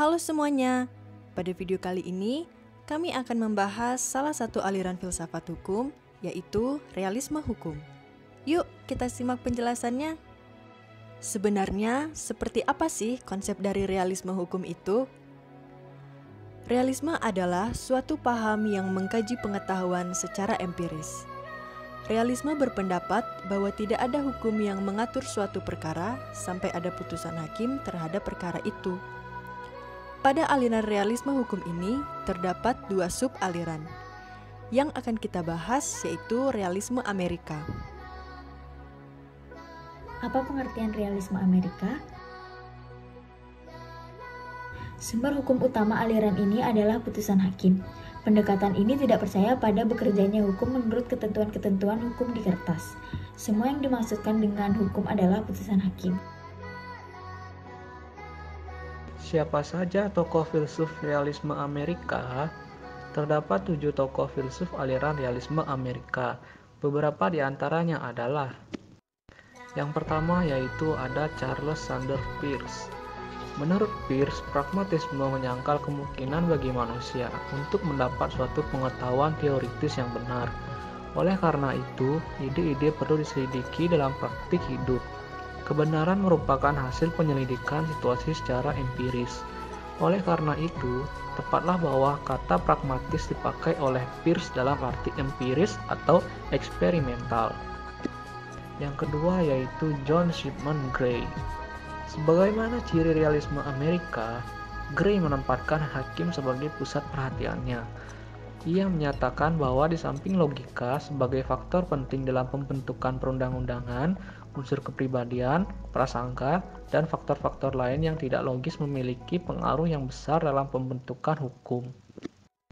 Halo semuanya, pada video kali ini kami akan membahas salah satu aliran filsafat hukum, yaitu realisme hukum. Yuk kita simak penjelasannya. Sebenarnya, seperti apa sih konsep dari realisme hukum itu? Realisme adalah suatu paham yang mengkaji pengetahuan secara empiris. Realisme berpendapat bahwa tidak ada hukum yang mengatur suatu perkara sampai ada putusan hakim terhadap perkara itu. Pada aliran realisme hukum ini terdapat dua sub-aliran. Yang akan kita bahas yaitu realisme Amerika. Apa pengertian realisme Amerika? Sumber hukum utama aliran ini adalah putusan hakim. Pendekatan ini tidak percaya pada bekerjanya hukum menurut ketentuan-ketentuan hukum di kertas. Semua yang dimaksudkan dengan hukum adalah putusan hakim. Siapa saja tokoh filsuf realisme Amerika? Terdapat 7 tokoh filsuf aliran realisme Amerika. Beberapa di antaranya adalah: yang pertama yaitu ada Charles Sanders Peirce. Menurut Peirce, pragmatisme menyangkal kemungkinan bagi manusia untuk mendapat suatu pengetahuan teoritis yang benar. Oleh karena itu, ide-ide perlu diselidiki dalam praktik hidup. Kebenaran merupakan hasil penyelidikan situasi secara empiris. Oleh karena itu, tepatlah bahwa kata pragmatis dipakai oleh Peirce dalam arti empiris atau eksperimental. Yang kedua yaitu John Shipman Gray. Sebagaimana ciri realisme Amerika, Gray menempatkan hakim sebagai pusat perhatiannya. Ia menyatakan bahwa di samping logika sebagai faktor penting dalam pembentukan perundang-undangan, unsur kepribadian, prasangka, dan faktor-faktor lain yang tidak logis memiliki pengaruh yang besar dalam pembentukan hukum.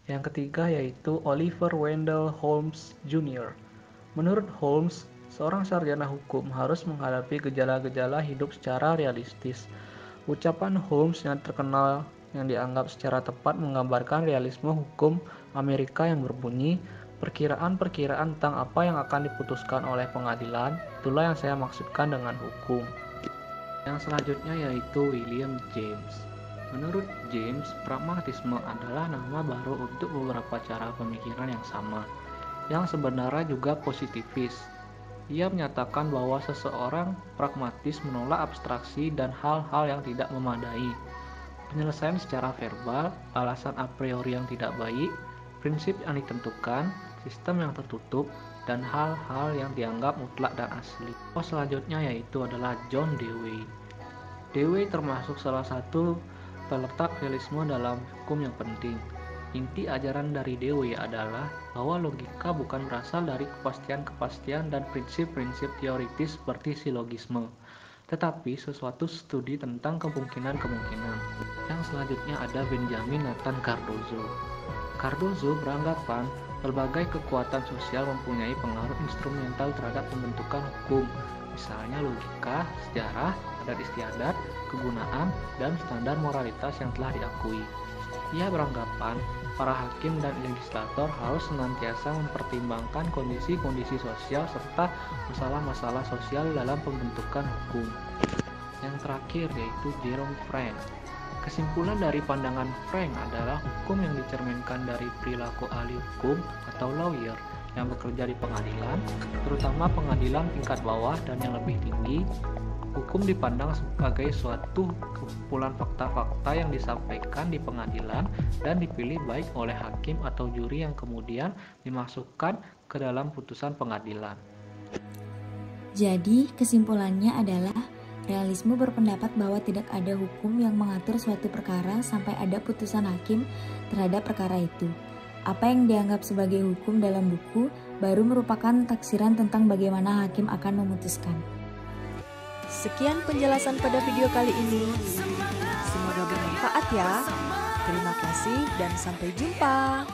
Yang ketiga yaitu Oliver Wendell Holmes Jr. Menurut Holmes, seorang sarjana hukum harus menghadapi gejala-gejala hidup secara realistis. Ucapan Holmes yang terkenal yang dianggap secara tepat menggambarkan realisme hukum Amerika yang berbunyi, perkiraan-perkiraan tentang apa yang akan diputuskan oleh pengadilan, itulah yang saya maksudkan dengan hukum. Yang selanjutnya yaitu William James. Menurut James, pragmatisme adalah nama baru untuk beberapa cara pemikiran yang sama, yang sebenarnya juga positifis. Ia menyatakan bahwa seseorang pragmatis menolak abstraksi dan hal-hal yang tidak memadai, penyelesaian secara verbal, alasan a priori yang tidak baik, prinsip yang ditentukan, sistem yang tertutup, dan hal-hal yang dianggap mutlak dan asli. Selanjutnya yaitu adalah John Dewey. Dewey termasuk salah satu peletak realisme dalam hukum yang penting. Inti ajaran dari Dewey adalah bahwa logika bukan berasal dari kepastian-kepastian dan prinsip-prinsip teoritis seperti silogisme, tetapi sesuatu studi tentang kemungkinan-kemungkinan. Yang selanjutnya ada Benjamin Nathan Cardozo. Cardozo beranggapan berbagai kekuatan sosial mempunyai pengaruh instrumental terhadap pembentukan hukum, misalnya logika, sejarah, adat istiadat, kegunaan, dan standar moralitas yang telah diakui. Ia beranggapan para hakim dan legislator harus senantiasa mempertimbangkan kondisi-kondisi sosial serta masalah-masalah sosial dalam pembentukan hukum. Yang terakhir yaitu Jerome Frank. Kesimpulan dari pandangan Frank adalah hukum yang dicerminkan dari perilaku ahli hukum atau lawyer yang bekerja di pengadilan, terutama pengadilan tingkat bawah dan yang lebih tinggi. Hukum dipandang sebagai suatu kumpulan fakta-fakta yang disampaikan di pengadilan dan dipilih baik oleh hakim atau juri yang kemudian dimasukkan ke dalam putusan pengadilan. Jadi, kesimpulannya adalah realisme berpendapat bahwa tidak ada hukum yang mengatur suatu perkara sampai ada putusan hakim terhadap perkara itu. Apa yang dianggap sebagai hukum dalam buku baru merupakan taksiran tentang bagaimana hakim akan memutuskan. Sekian penjelasan pada video kali ini. Semoga bermanfaat ya. Terima kasih dan sampai jumpa.